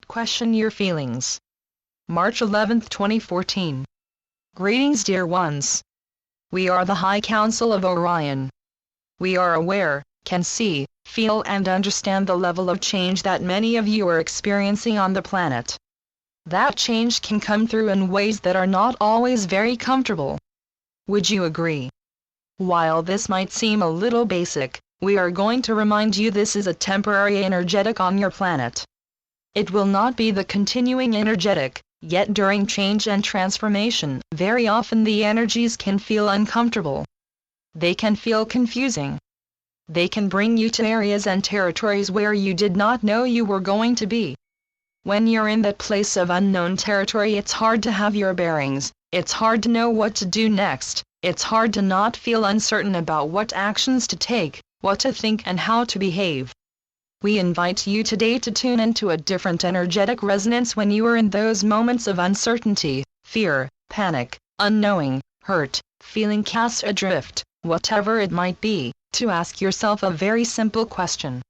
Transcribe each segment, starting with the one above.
question your feelings. March 11, 2014. Greetings, dear ones. We are the High Council of Orion. We are aware, can see, feel and understand the level of change that many of you are experiencing on the planet. That change can come through in ways that are not always very comfortable. Would you agree? While this might seem a little basic, we are going to remind you this is a temporary energetic on your planet. It will not be the continuing energetic, yet during change and transformation, very often the energies can feel uncomfortable. They can feel confusing. They can bring you to areas and territories where you did not know you were going to be. When you're in that place of unknown territory, it's hard to have your bearings, it's hard to know what to do next, it's hard to not feel uncertain about what actions to take, what to think and how to behave. We invite you today to tune into a different energetic resonance when you are in those moments of uncertainty, fear, panic, unknowing, hurt, feeling cast adrift, whatever it might be, to ask yourself a very simple question.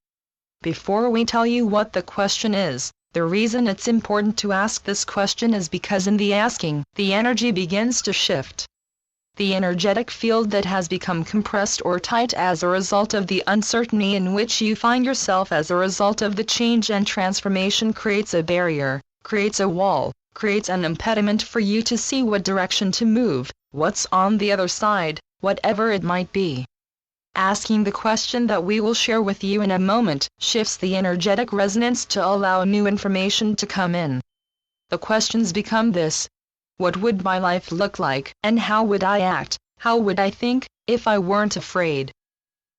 Before we tell you what the question is, the reason it's important to ask this question is because in the asking, the energy begins to shift. The energetic field that has become compressed or tight as a result of the uncertainty in which you find yourself as a result of the change and transformation creates a barrier, creates a wall, creates an impediment for you to see what direction to move, what's on the other side, whatever it might be. Asking the question that we will share with you in a moment shifts the energetic resonance to allow new information to come in. The questions become this: what would my life look like, and how would I act, how would I think, if I weren't afraid?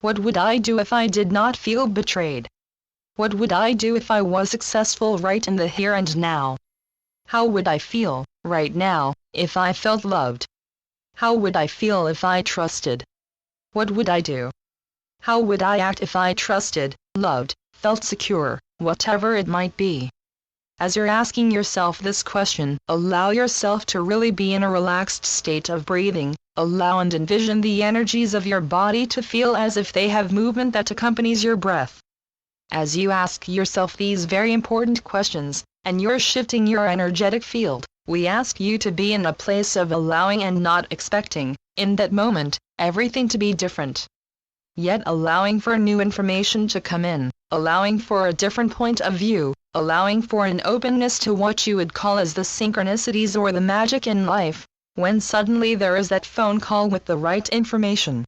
What would I do if I did not feel betrayed? What would I do if I was successful right in the here and now? How would I feel, right now, if I felt loved? How would I feel if I trusted? What would I do? How would I act if I trusted, loved, felt secure, whatever it might be? As you're asking yourself this question, allow yourself to really be in a relaxed state of breathing, allow and envision the energies of your body to feel as if they have movement that accompanies your breath. As you ask yourself these very important questions, and you're shifting your energetic field, we ask you to be in a place of allowing and not expecting, in that moment, everything to be different. Yet allowing for new information to come in, allowing for a different point of view, allowing for an openness to what you would call as the synchronicities or the magic in life, when suddenly there is that phone call with the right information.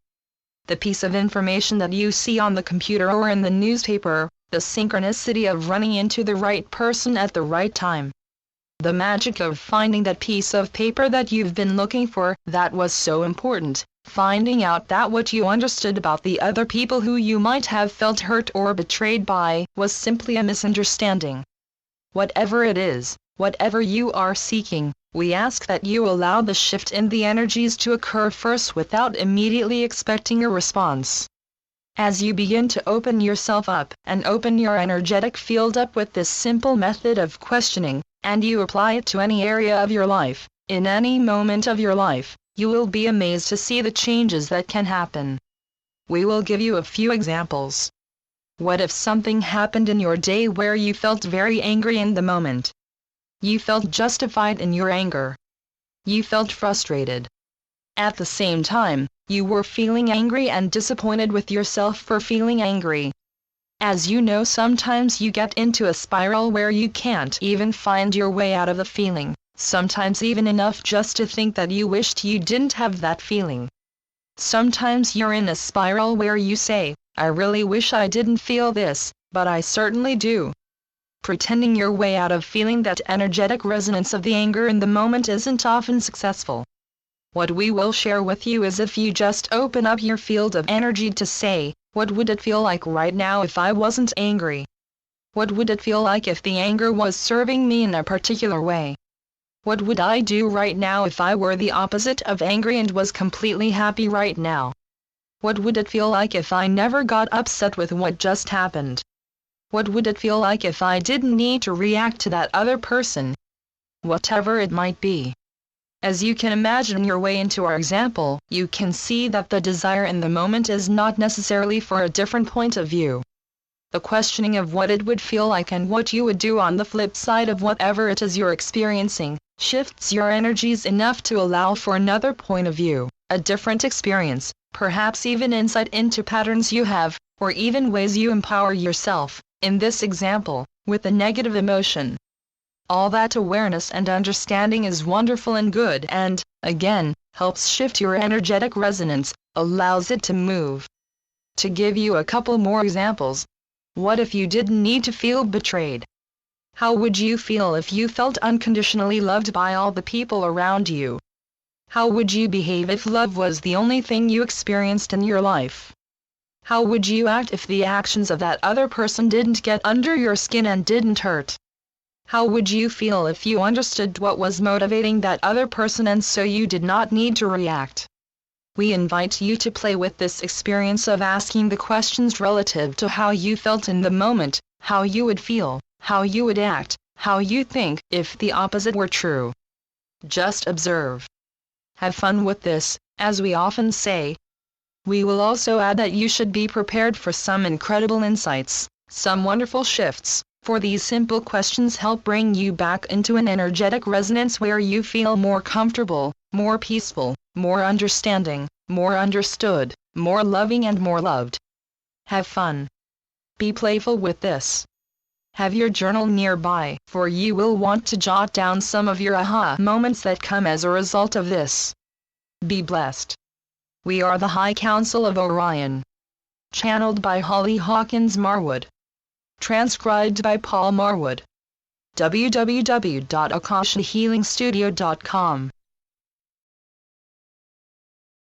The piece of information that you see on the computer or in the newspaper, the synchronicity of running into the right person at the right time. The magic of finding that piece of paper that you've been looking for, that was so important, finding out that what you understood about the other people who you might have felt hurt or betrayed by, was simply a misunderstanding. Whatever it is, whatever you are seeking, we ask that you allow the shift in the energies to occur first without immediately expecting a response. As you begin to open yourself up, and open your energetic field up with this simple method of questioning, and you apply it to any area of your life, in any moment of your life, you will be amazed to see the changes that can happen. We will give you a few examples. What if something happened in your day where you felt very angry in the moment? You felt justified in your anger. You felt frustrated. At the same time, you were feeling angry and disappointed with yourself for feeling angry. As you know, sometimes you get into a spiral where you can't even find your way out of the feeling, sometimes even enough just to think that you wished you didn't have that feeling. Sometimes you're in a spiral where you say, I really wish I didn't feel this, but I certainly do. Pretending your way out of feeling that energetic resonance of the anger in the moment isn't often successful. What we will share with you is if you just open up your field of energy to say, what would it feel like right now if I wasn't angry? What would it feel like if the anger was serving me in a particular way? What would I do right now if I were the opposite of angry and was completely happy right now? What would it feel like if I never got upset with what just happened? What would it feel like if I didn't need to react to that other person? Whatever it might be. As you can imagine your way into our example, you can see that the desire in the moment is not necessarily for a different point of view. the questioning of what it would feel like and what you would do on the flip side of whatever it is you're experiencing, shifts your energies enough to allow for another point of view, a different experience, perhaps even insight into patterns you have, or even ways you empower yourself, in this example, with a negative emotion. All that awareness and understanding is wonderful and good and, again, helps shift your energetic resonance, allows it to move. To give you a couple more examples, what if you didn't need to feel betrayed? How would you feel if you felt unconditionally loved by all the people around you? How would you behave if love was the only thing you experienced in your life? How would you act if the actions of that other person didn't get under your skin and didn't hurt? How would you feel if you understood what was motivating that other person and so you did not need to react? We invite you to play with this experience of asking the questions relative to how you felt in the moment, how you would feel, how you would act, how you think if the opposite were true. Just observe. Have fun with this, as we often say. We will also add that you should be prepared for some incredible insights, some wonderful shifts, for these simple questions help bring you back into an energetic resonance where you feel more comfortable, more peaceful, more understanding, more understood, more loving and more loved. Have fun. Be playful with this. Have your journal nearby, for you will want to jot down some of your aha moments that come as a result of this. Be blessed. We are the High Council of Orion. Channeled by Holly Hawkins Marwood. Transcribed by Paul Marwood. www.akashahealingstudio.com